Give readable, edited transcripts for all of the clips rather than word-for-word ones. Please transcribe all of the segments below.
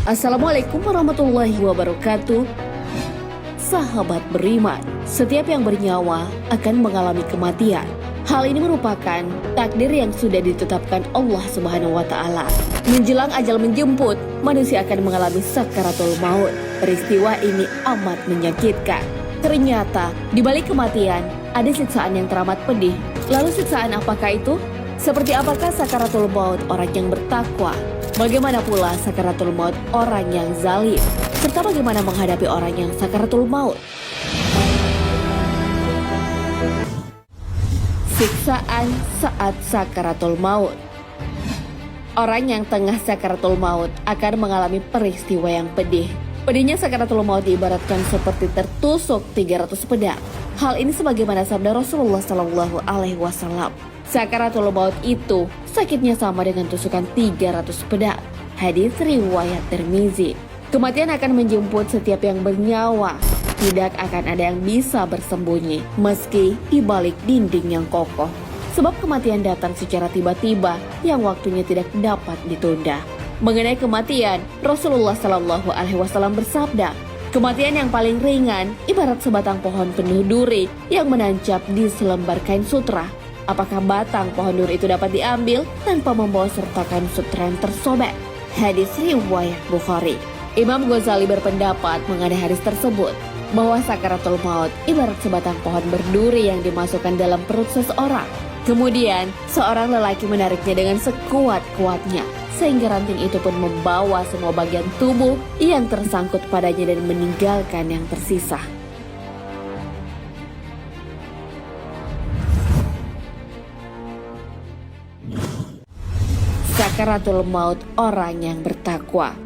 Assalamualaikum warahmatullahi wabarakatuh. Sahabat beriman, setiap yang bernyawa akan mengalami kematian. Hal ini merupakan takdir yang sudah ditetapkan Allah Subhanahu wa Ta'ala. Menjelang ajal menjemput, manusia akan mengalami sakaratul maut. Peristiwa ini amat menyakitkan. Ternyata di balik kematian ada siksaan yang teramat pedih. Lalu siksaan apakah itu? Seperti apakah sakaratul maut orang yang bertakwa? Bagaimana pula sakaratul maut orang yang zalim? Serta bagaimana menghadapi orang yang sakaratul maut? Siksaan saat sakaratul maut. Orang yang tengah sakaratul maut akan mengalami peristiwa yang pedih. Pedihnya sakaratul maut diibaratkan seperti tertusuk 300 pedang. Hal ini sebagaimana sabda Rasulullah SAW. Sakaratul maut itu sakitnya sama dengan tusukan 300 pedang. Hadis riwayat Tirmizi. Kematian akan menjemput setiap yang bernyawa. Tidak akan ada yang bisa bersembunyi meski di balik dinding yang kokoh. Sebab kematian datang secara tiba-tiba yang waktunya tidak dapat ditunda. Mengenai kematian, Rasulullah SAW bersabda, kematian yang paling ringan ibarat sebatang pohon penuh duri yang menancap di selembar kain sutra. Apakah batang pohon duri itu dapat diambil tanpa membawa serta kain sutra yang tersobek? Hadis riwayat Bukhari. Imam Ghazali berpendapat mengenai hadis tersebut bahwa sakaratul maut ibarat sebatang pohon berduri yang dimasukkan dalam perut seseorang. Kemudian seorang lelaki menariknya dengan sekuat-kuatnya sehingga ranting itu pun membawa semua bagian tubuh yang tersangkut padanya dan meninggalkan yang tersisa. Sakaratul maut orang yang bertakwa.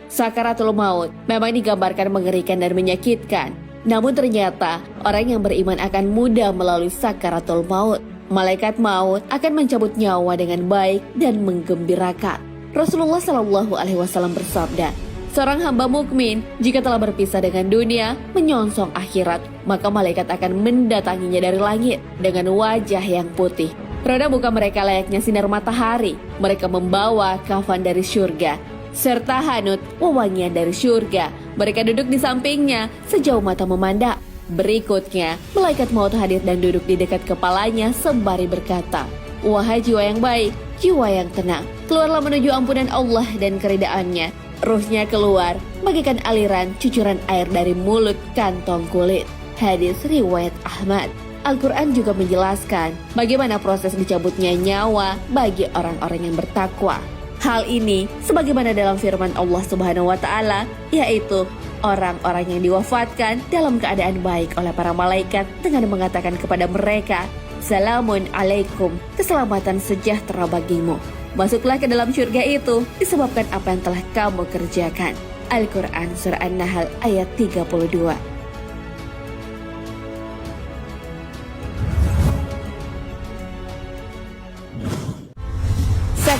Sakaratul maut memang digambarkan mengerikan dan menyakitkan. Namun ternyata orang yang beriman akan mudah melalui sakaratul maut. Malaikat maut akan mencabut nyawa dengan baik dan menggembirakan. Rasulullah SAW bersabda, seorang hamba mukmin jika telah berpisah dengan dunia, menyongsong akhirat, maka malaikat akan mendatanginya dari langit dengan wajah yang putih. Roda muka mereka layaknya sinar matahari. Mereka membawa kafan dari syurga serta hanut wewangian dari syurga. Mereka duduk di sampingnya sejauh mata memandang. Berikutnya, malaikat maut hadir dan duduk di dekat kepalanya sembari berkata, wahai jiwa yang baik, jiwa yang tenang, keluarlah menuju ampunan Allah dan keridaannya. Ruhnya keluar bagaikan aliran cucuran air dari mulut kantong kulit. Hadis riwayat Ahmad. Al-Quran juga menjelaskan bagaimana proses dicabutnya nyawa bagi orang-orang yang bertakwa. Hal ini sebagaimana dalam firman Allah Subhanahu wa Ta'ala, yaitu orang-orang yang diwafatkan dalam keadaan baik oleh para malaikat dengan mengatakan kepada mereka, Salamun alaikum, keselamatan sejahtera bagimu. Masuklah ke dalam surga itu disebabkan apa yang telah kamu kerjakan. Al-Quran Surah An-Nahl ayat 32.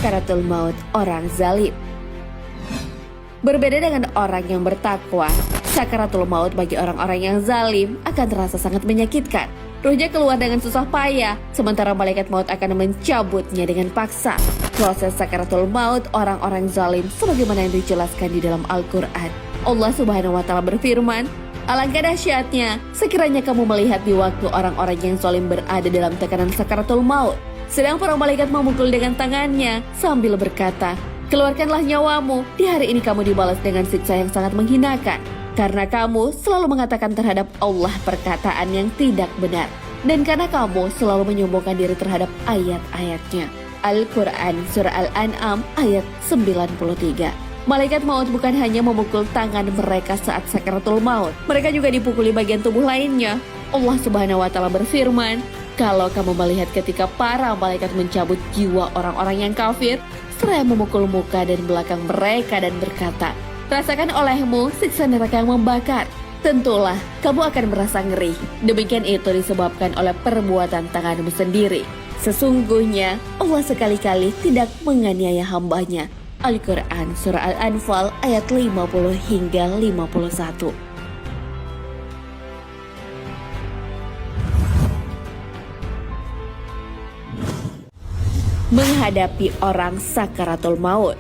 Sakaratul maut orang zalim. Berbeda dengan orang yang bertakwa, sakaratul maut bagi orang-orang yang zalim akan terasa sangat menyakitkan. Ruhnya keluar dengan susah payah, sementara malaikat maut akan mencabutnya dengan paksa. Proses sakaratul maut orang-orang zalim sebagaimana yang dijelaskan di dalam Al-Quran. Allah Subhanahu wa Ta'ala berfirman, alangkah dahsyatnya sekiranya kamu melihat di waktu orang-orang yang zalim berada dalam tekanan sakaratul maut, sedang para malaikat memukul dengan tangannya sambil berkata, keluarkanlah nyawamu, di hari ini kamu dibalas dengan siksa yang sangat menghinakan. Karena kamu selalu mengatakan terhadap Allah perkataan yang tidak benar. Dan karena kamu selalu menyombongkan diri terhadap ayat-ayatnya. Al-Quran Surah Al-An'am ayat 93. Malaikat maut bukan hanya memukul tangan mereka saat sakaratul maut. Mereka juga dipukuli bagian tubuh lainnya. Allah Subhanahu wa Ta'ala berfirman, kalau kamu melihat ketika para malaikat mencabut jiwa orang-orang yang kafir, seraya memukul muka dan belakang mereka dan berkata, rasakan olehmu siksa neraka yang membakar. Tentulah kamu akan merasa ngeri. Demikian itu disebabkan oleh perbuatan tanganmu sendiri. Sesungguhnya Allah sekali-kali tidak menganiaya hambanya. Al-Quran Surah Al-Anfal ayat 50 hingga 51. menghadapi orang sakaratul maut.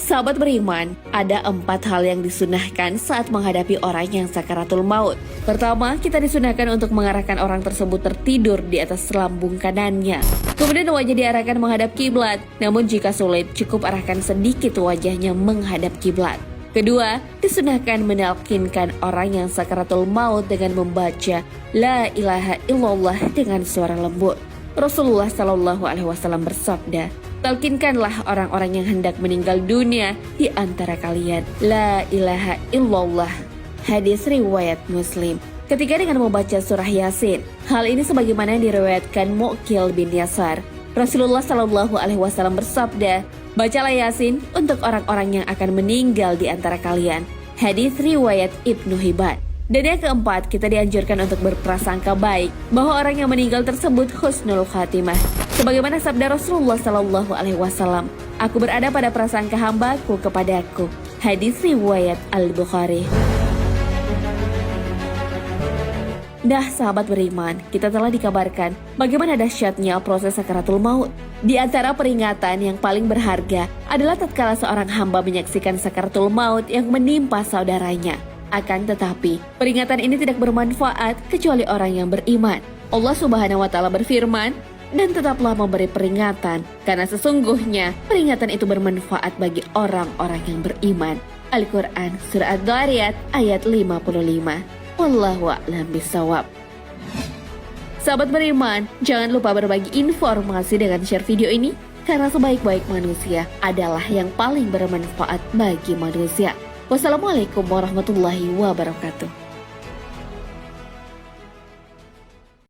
Sahabat beriman, ada 4 hal yang disunahkan saat menghadapi orang yang sakaratul maut. Pertama, kita disunahkan untuk mengarahkan orang tersebut tertidur di atas lambung kanannya. Kemudian wajah diarahkan menghadap kiblat, namun jika sulit, cukup arahkan sedikit wajahnya menghadap kiblat. Kedua, disunahkan menalkinkan orang yang sakaratul maut dengan membaca La ilaha illallah dengan suara lembut. Rasulullah Shallallahu Alaihi Wasallam bersabda, talkinkanlah orang-orang yang hendak meninggal dunia di antara kalian La ilaha illallah. Hadis riwayat Muslim. Ketika dengan membaca surah Yasin, hal ini sebagaimana yang diriwayatkan Muqil bin Yasar. Rasulullah Shallallahu Alaihi Wasallam bersabda, bacalah Yasin untuk orang-orang yang akan meninggal di antara kalian. Hadis riwayat Ibnu Hibban. Dan yang keempat, kita dianjurkan untuk berprasangka baik bahwa orang yang meninggal tersebut husnul khatimah. Sebagaimana sabda Rasulullah Shallallahu Alaihi Wasallam, aku berada pada prasangka hambaku kepadaku. Hadis riwayat Al-Bukhari. Nah, sahabat beriman, kita telah dikabarkan bagaimana dahsyatnya proses sakaratul maut. Di antara peringatan yang paling berharga adalah tatkala seorang hamba menyaksikan sakaratul maut yang menimpa saudaranya. Akan tetapi, peringatan ini tidak bermanfaat kecuali orang yang beriman. Allah Subhanahu wa Ta'ala berfirman, dan tetaplah memberi peringatan, karena sesungguhnya peringatan itu bermanfaat bagi orang-orang yang beriman. Al-Quran Surah Ad-Dhariyat ayat 55. Wallahu a'lam bishawab. Sahabat beriman, jangan lupa berbagi informasi dengan share video ini, karena sebaik-baik manusia adalah yang paling bermanfaat bagi manusia. Wassalamualaikum warahmatullahi wabarakatuh.